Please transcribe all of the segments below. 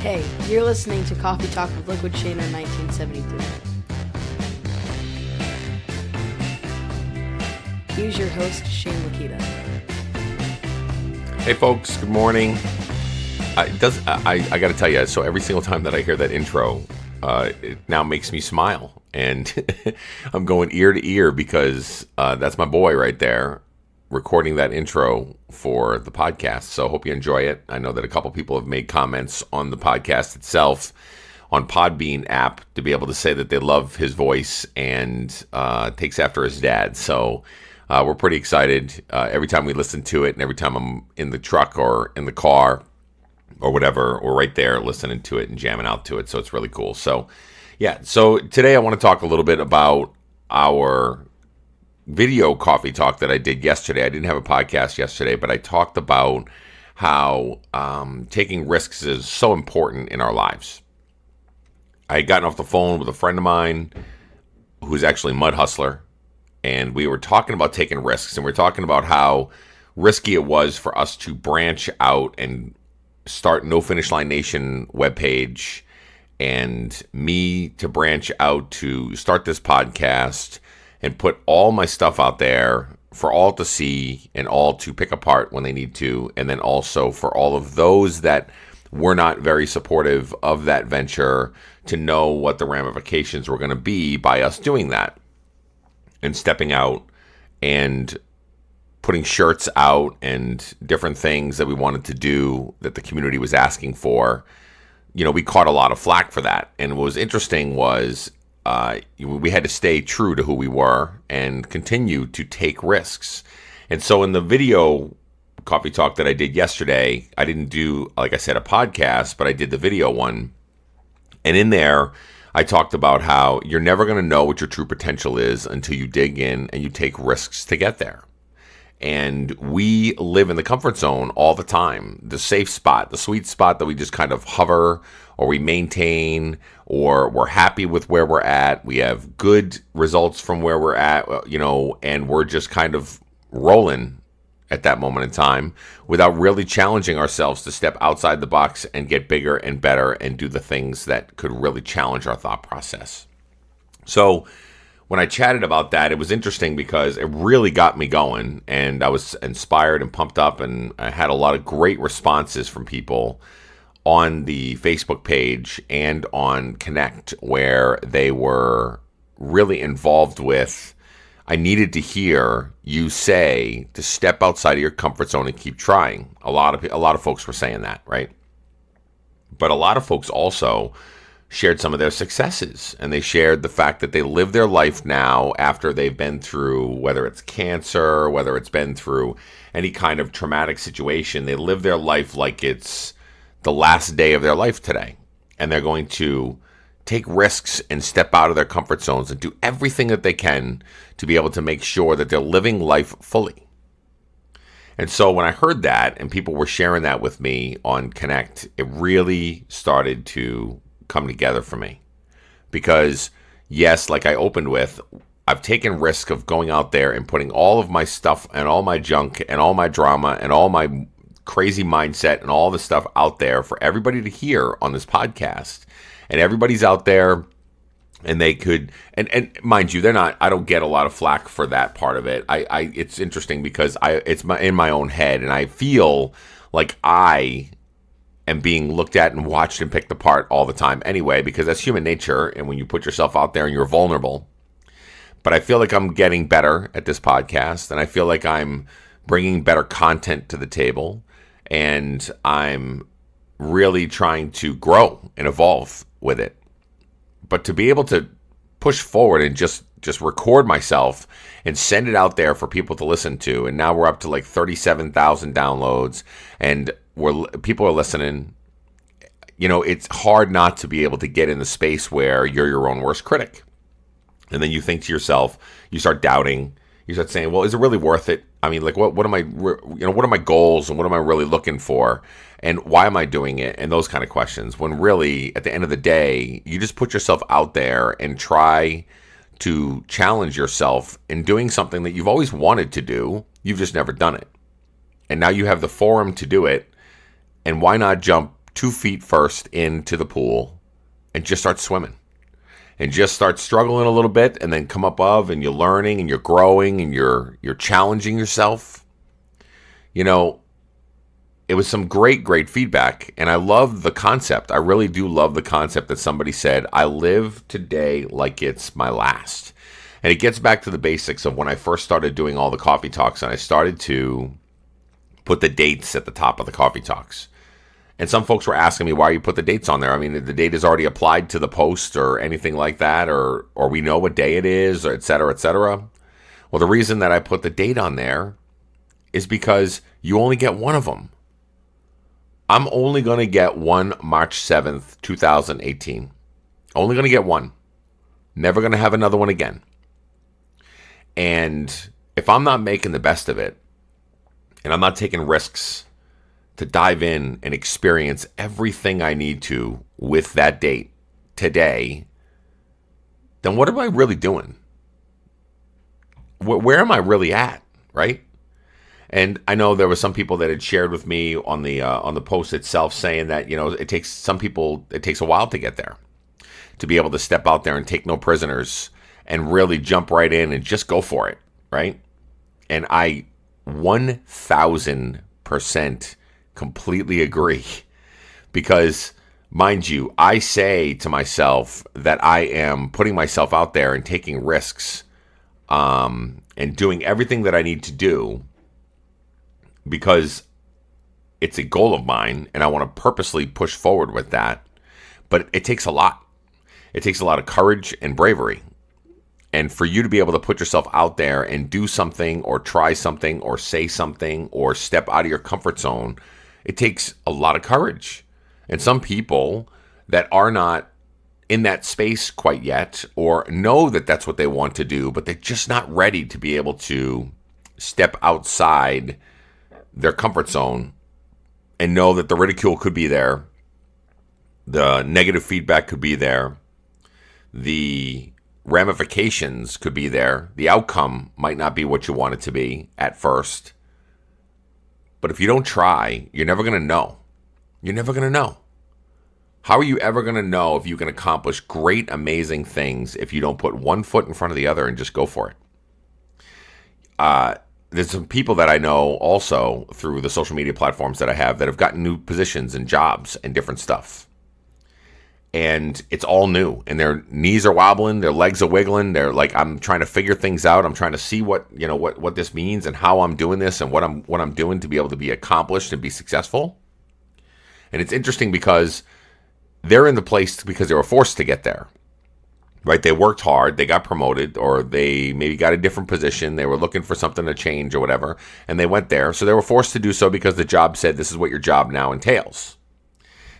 Hey, you're listening to Coffee Talk with Liquidshano 1973. Here's your host, Shane Lakita. Hey folks, good morning. I got to tell you, so every single time that I hear that intro, it now makes me smile. And I'm going ear to ear because that's my boy right there recording that intro for the podcast. So I hope you enjoy it. I know that a couple people have made comments on the podcast itself on Podbean app to be able to say that they love his voice and takes after his dad. So we're pretty excited every time we listen to it, and every time I'm in the truck or in the car or whatever, we're right there listening to it and jamming out to it. So it's really cool. So yeah, so today I want to talk a little bit about our video coffee talk that I did yesterday. I didn't have a podcast yesterday, but I talked about how taking risks is so important in our lives. I had gotten off the phone with a friend of mine who's actually a mud hustler, and we were talking about taking risks, and we were talking about how risky it was for us to branch out and start No Finish Line Nation webpage, and me to branch out to start this podcast and put all my stuff out there for all to see and all to pick apart when they need to. And then also for all of those that were not very supportive of that venture to know what the ramifications were going to be by us doing that and stepping out and putting shirts out and different things that we wanted to do that the community was asking for. You know, we caught a lot of flack for that. And what was interesting was we had to stay true to who we were and continue to take risks. And so in the video coffee talk that I did yesterday, I didn't do, like I said, a podcast, but I did the video one. And in there, I talked about how you're never going to know what your true potential is until you dig in and you take risks to get there. And we live in the comfort zone all the time, the safe spot, the sweet spot that we just kind of hover or we maintain, or we're happy with where we're at. We have good results from where we're at, and we're just kind of rolling at that moment in time without really challenging ourselves to step outside the box and get bigger and better and do the things that could really challenge our thought process. So when I chatted about that, it was interesting because it really got me going, and I was inspired and pumped up, and I had a lot of great responses from people on the Facebook page and on Connect, where they were really involved with, I needed to hear you say to step outside of your comfort zone and keep trying. A lot of folks were saying that, right? But a lot of folks also shared some of their successes, and they shared the fact that they live their life now after they've been through, whether it's cancer, whether it's been through any kind of traumatic situation, they live their life like it's the last day of their life today. And they're going to take risks and step out of their comfort zones and do everything that they can to be able to make sure that they're living life fully. And so when I heard that and people were sharing that with me on Connect, it really started to come together for me. Because yes, like I opened with, I've taken risk of going out there and putting all of my stuff and all my junk and all my drama and all my crazy mindset and all the stuff out there for everybody to hear on this podcast. And everybody's out there, and they could, and mind you, I don't get a lot of flack for that part of it. It's interesting because it's in my own head, and I feel like I am being looked at and watched and picked apart all the time anyway, because that's human nature. And when you put yourself out there and you're vulnerable, but I feel like I'm getting better at this podcast, and I feel like I'm bringing better content to the table, and I'm really trying to grow and evolve with it. But to be able to push forward and just record myself and send it out there for people to listen to, and now we're up to like 37,000 downloads, and people are listening. It's hard not to be able to get in the space where you're your own worst critic. And then you think to yourself, you start doubting, you start saying, well, is it really worth it? I mean, like, what am I, what are my goals, and what am I really looking for? And why am I doing it? And those kind of questions, when really at the end of the day, you just put yourself out there and try to challenge yourself in doing something that you've always wanted to do. You've just never done it. And now you have the forum to do it. And why not jump 2 feet first into the pool and just start swimming. And just start struggling a little bit and then come above, and you're learning and you're growing and you're challenging yourself. You know, it was some great feedback, and I love the concept. I really do love the concept that somebody said, I live today like it's my last. And it gets back to the basics of when I first started doing all the coffee talks, and I started to put the dates at the top of the coffee talks. And some folks were asking me, why you put the dates on there? I mean, the date is already applied to the post or anything like that, or we know what day it is, or et cetera, et cetera. Well, the reason that I put the date on there is because you only get one of them. I'm only going to get one March 7th, 2018. Only going to get one. Never going to have another one again. And if I'm not making the best of it, and I'm not taking risks to dive in and experience everything I need to with that date today, then what am I really doing? Where am I really at, right? And I know there were some people that had shared with me on the post itself saying that, it takes a while to get there, to be able to step out there and take no prisoners and really jump right in and just go for it, right? And I 1,000% completely agree, because mind you, I say to myself that I am putting myself out there and taking risks, and doing everything that I need to do because it's a goal of mine and I want to purposely push forward with that. But it takes a lot. It takes a lot of courage and bravery. And for you to be able to put yourself out there and do something or try something or say something or step out of your comfort zone, it takes a lot of courage. And some people that are not in that space quite yet, or know that that's what they want to do, but they're just not ready to be able to step outside their comfort zone and know that the ridicule could be there, the negative feedback could be there, the ramifications could be there, the outcome might not be what you want it to be at first. But if you don't try, you're never going to know. You're never going to know. How are you ever going to know if you can accomplish great, amazing things if you don't put one foot in front of the other and just go for it? There's some people that I know also through the social media platforms that I have that have gotten new positions and jobs and different stuff. And it's all new, and their knees are wobbling, their legs are wiggling. They're like, I'm trying to figure things out. I'm trying to see what this means and how I'm doing this and what I'm doing to be able to be accomplished and be successful. And it's interesting because they're in the place because they were forced to get there, right? They worked hard, they got promoted, or they maybe got a different position. They were looking for something to change or whatever, and they went there. So they were forced to do so because the job said this is what your job now entails.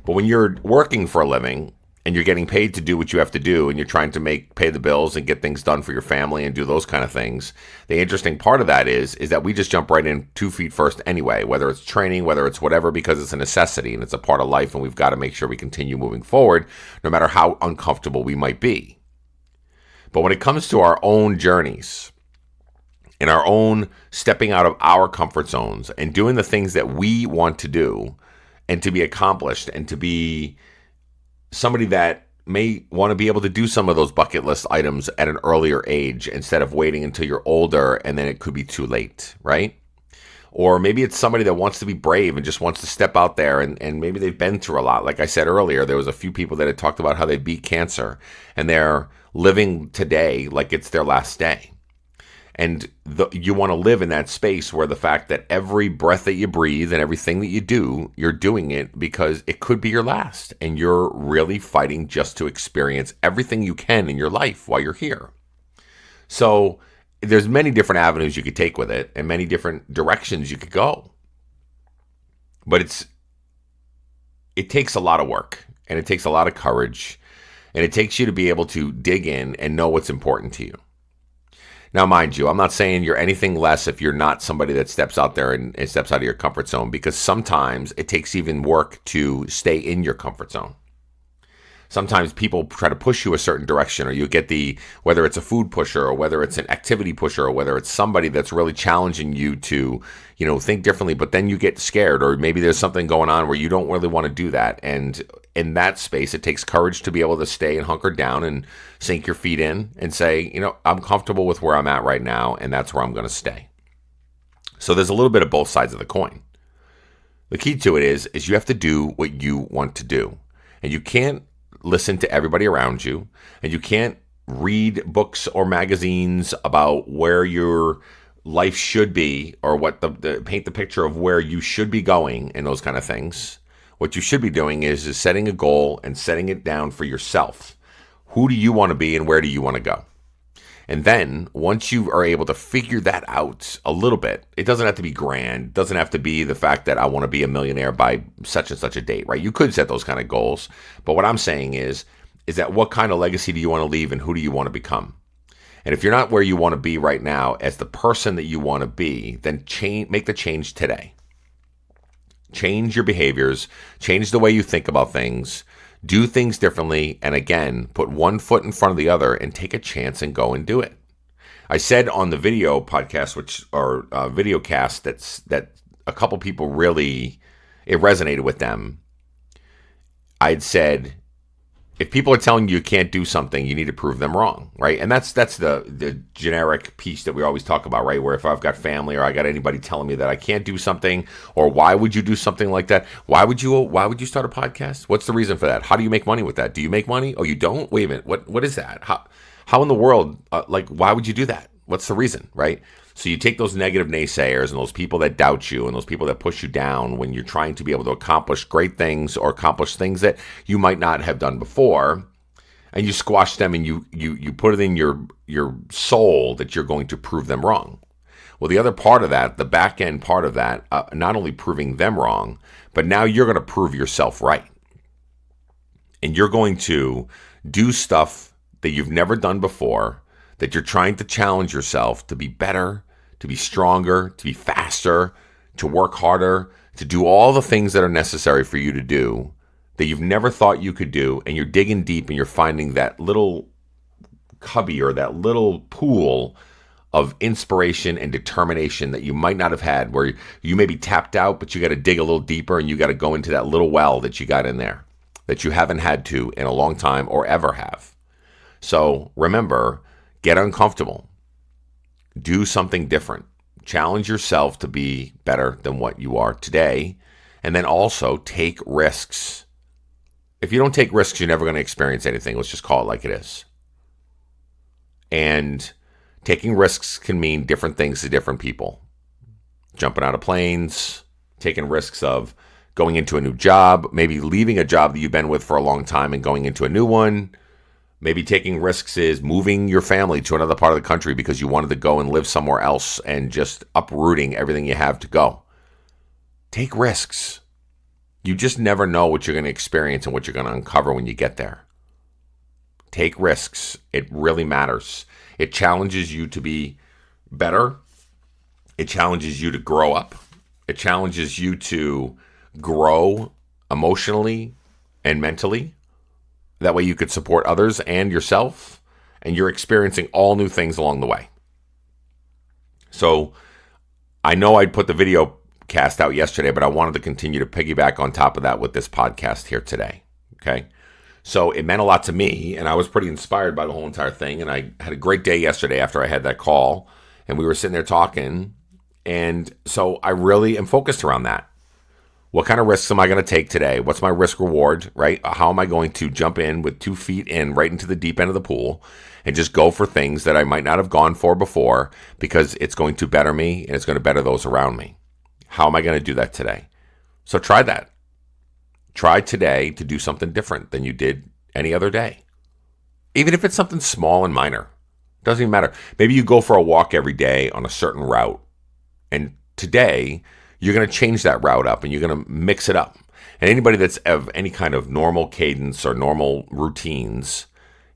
But when you're working for a living and you're getting paid to do what you have to do, and you're trying to pay the bills and get things done for your family and do those kind of things, the interesting part of that is that we just jump right in 2 feet first anyway, whether it's training, whether it's whatever, because it's a necessity and it's a part of life, and we've got to make sure we continue moving forward no matter how uncomfortable we might be. But when it comes to our own journeys and our own stepping out of our comfort zones and doing the things that we want to do and to be accomplished and to be somebody that may want to be able to do some of those bucket list items at an earlier age instead of waiting until you're older and then it could be too late, right? Or maybe it's somebody that wants to be brave and just wants to step out there and maybe they've been through a lot. Like I said earlier, there was a few people that had talked about how they beat cancer and they're living today like it's their last day. And you want to live in that space where the fact that every breath that you breathe and everything that you do, you're doing it because it could be your last. And you're really fighting just to experience everything you can in your life while you're here. So there's many different avenues you could take with it and many different directions you could go. But it takes a lot of work and it takes a lot of courage. And it takes you to be able to dig in and know what's important to you. Now, mind you, I'm not saying you're anything less if you're not somebody that steps out there and steps out of your comfort zone, because sometimes it takes even work to stay in your comfort zone. sometimes people try to push you a certain direction, or you get whether it's a food pusher or whether it's an activity pusher or whether it's somebody that's really challenging you to, think differently, but then you get scared, or maybe there's something going on where you don't really want to do that. And in that space, it takes courage to be able to stay and hunker down and sink your feet in and say, I'm comfortable with where I'm at right now, and that's where I'm going to stay. So there's a little bit of both sides of the coin. The key to it is you have to do what you want to do. And you can't listen to everybody around you. And you can't read books or magazines about where your life should be, or what paint the picture of where you should be going and those kind of things. What you should be doing is setting a goal and setting it down for yourself. Who do you want to be and where do you want to go? And then once you are able to figure that out a little bit, it doesn't have to be grand. It doesn't have to be the fact that I want to be a millionaire by such and such a date, right? You could set those kind of goals. But what I'm saying is that what kind of legacy do you want to leave and who do you want to become? And if you're not where you want to be right now as the person that you want to be, then make the change today. Change your behaviors, change the way you think about things, do things differently, and again, put one foot in front of the other and take a chance and go and do it. I said on the video podcast, video cast, that a couple people really, it resonated with them. I'd said, if people are telling you can't do something, you need to prove them wrong, right? And that's the generic piece that we always talk about, right? Where if I've got family or I got anybody telling me that I can't do something, or why would you do something like that? Why would you start a podcast? What's the reason for that? How do you make money with that? Do you make money? Oh, you don't? Wait a minute. What is that? How in the world, why would you do that? What's the reason, right? So you take those negative naysayers and those people that doubt you and those people that push you down when you're trying to be able to accomplish great things or accomplish things that you might not have done before, and you squash them and you put it in your soul that you're going to prove them wrong. Well, the other part of that, the back end part of that, not only proving them wrong, but now you're going to prove yourself right. And you're going to do stuff that you've never done before, that you're trying to challenge yourself to be better, to be stronger, to be faster, to work harder, to do all the things that are necessary for you to do that you've never thought you could do. And you're digging deep and you're finding that little cubby or that little pool of inspiration and determination that you might not have had, where you may be tapped out, but you got to dig a little deeper and you got to go into that little well that you got in there that you haven't had to in a long time or ever have. So remember, get uncomfortable. Do something different. Challenge yourself to be better than what you are today. And then also take risks. If you don't take risks, you're never going to experience anything. Let's just call it like it is. And taking risks can mean different things to different people. Jumping out of planes, taking risks of going into a new job, maybe leaving a job that you've been with for a long time and going into a new one. Maybe taking risks is moving your family to another part of the country because you wanted to go and live somewhere else and just uprooting everything you have to go. Take risks. You just never know what you're going to experience and what you're going to uncover when you get there. Take risks. It really matters. It challenges you to be better. It challenges you to grow up. It challenges you to grow emotionally and mentally. That way you could support others and yourself, and you're experiencing all new things along the way. So I know I'd put the video cast out yesterday, but I wanted to continue to piggyback on top of that with this podcast here today. Okay. So it meant a lot to me, and I was pretty inspired by the whole entire thing. And I had a great day yesterday after I had that call, and we were sitting there talking. And so I really am focused around that. What kind of risks am I going to take today? What's my risk reward, right? How am I going to jump in with 2 feet in right into the deep end of the pool and just go for things that I might not have gone for before because it's going to better me and it's going to better those around me? How am I going to do that today? So try that. Try today to do something different than you did any other day. Even if it's something small and minor. Doesn't even matter. Maybe you go for a walk every day on a certain route. And today, you're going to change that route up and you're going to mix it up. And anybody that's of any kind of normal cadence or normal routines,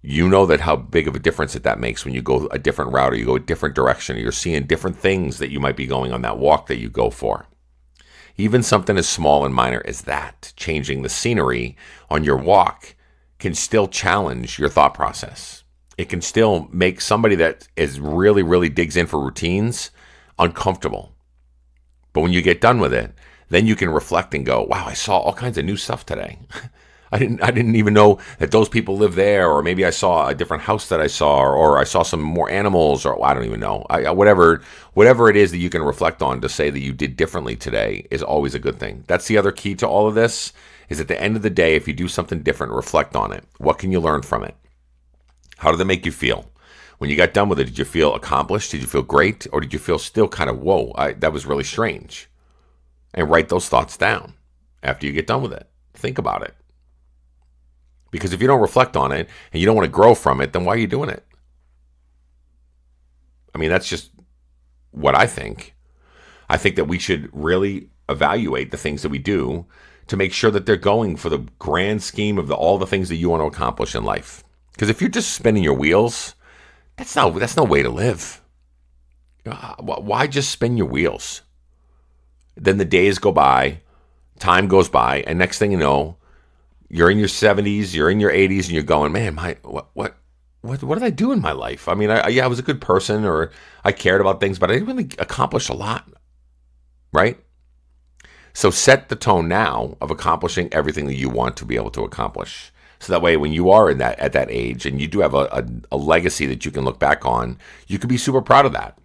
you know that how big of a difference that makes when you go a different route or you go a different direction or you're seeing different things that you might be going on that walk that you go for. Even something as small and minor as that, changing the scenery on your walk, can still challenge your thought process. It can still make somebody that is really, really digs in for routines uncomfortable. But when you get done with it, then you can reflect and go, wow, I saw all kinds of new stuff today. I didn't even know that those people live there, or maybe I saw a different house that I saw, or I saw some more animals, or I don't even know. Whatever it is that you can reflect on to say that you did differently today is always a good thing. That's the other key to all of this, is at the end of the day, if you do something different, reflect on it. What can you learn from it? How did it make you feel? When you got done with it, did you feel accomplished? Did you feel great? Or did you feel still kind of, whoa, that was really strange? And write those thoughts down after you get done with it. Think about it. Because if you don't reflect on it and you don't want to grow from it, then why are you doing it? I mean, that's just what I think. I think that we should really evaluate the things that we do to make sure that they're going for the grand scheme of all the things that you want to accomplish in life. Because if you're just spinning your wheels, that's no way to live. Why just spin your wheels? Then the days go by, time goes by, and next thing you know, you're in your 70s, you're in your 80s, and you're going, man, what did I do in my life? I mean, I was a good person, or I cared about things, but I didn't really accomplish a lot, right? So set the tone now of accomplishing everything that you want to be able to accomplish. So that way, when you are at that age, and you do have a legacy that you can look back on, you can be super proud of that.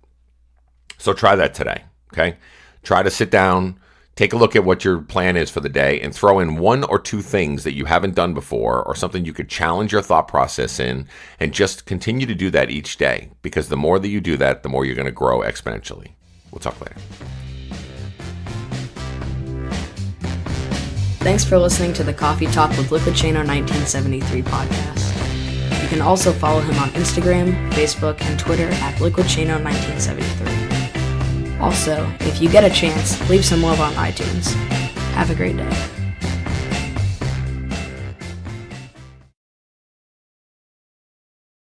So try that today, okay? Try to sit down, take a look at what your plan is for the day, and throw in one or two things that you haven't done before, or something you could challenge your thought process in, and just continue to do that each day. Because the more that you do that, the more you're going to grow exponentially. We'll talk later. Thanks for listening to the Coffee Talk with Liquidshano 1973 podcast. You can also follow him on Instagram, Facebook, and Twitter at Liquidshano 1973. Also, if you get a chance, leave some love on iTunes. Have a great day.